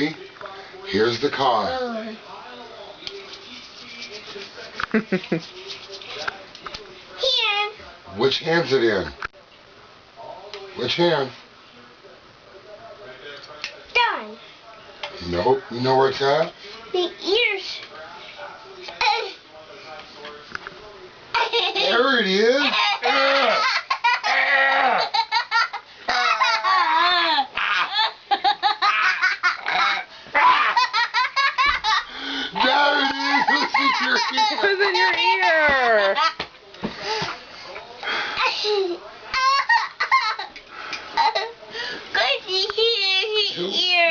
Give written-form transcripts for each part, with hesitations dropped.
Ready? Here's the car. Here. Which hand's it in? Which hand? Done. Nope. You know where it's at? The ears. There it is. There it is. It was in your ear.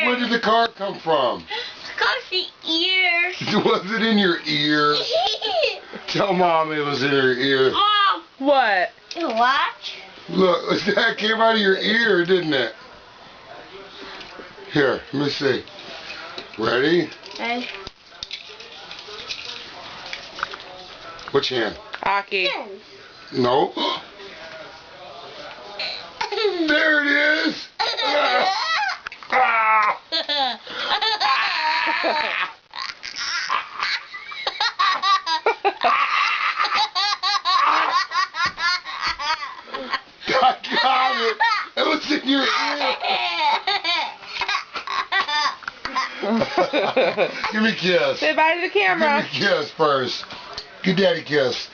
Where did the car come from? The ears. Was it in your ear? Tell Mom it was in her ear. Mom. What? Watch. Look, that came out of your ear, didn't it? Here, let me see. Ready? And Which hand? Aki. No. There it is. I got it. It was in your ear. Give me a kiss. Say bye to the camera. Give me a kiss first. Give Daddy a kiss.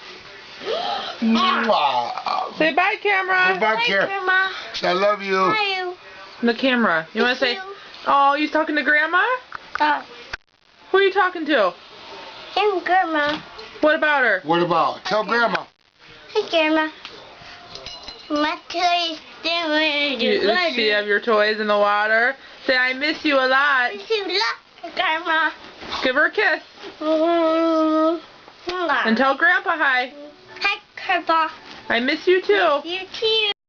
Mwah. Say bye, camera. Say bye, Hi, Karen. Grandma. I love you. Hi, The camera. You want to say, oh, you talking to Grandma? Who are you talking to? I'm Grandma. What about her? What about? Tell Grandma. Hi, Grandma. My toys doing Does she have your toys in the water? Say, I miss you a lot. Grandma. Give her a kiss. And tell Grandpa hi. Hi, Grandpa. I miss you too. You too.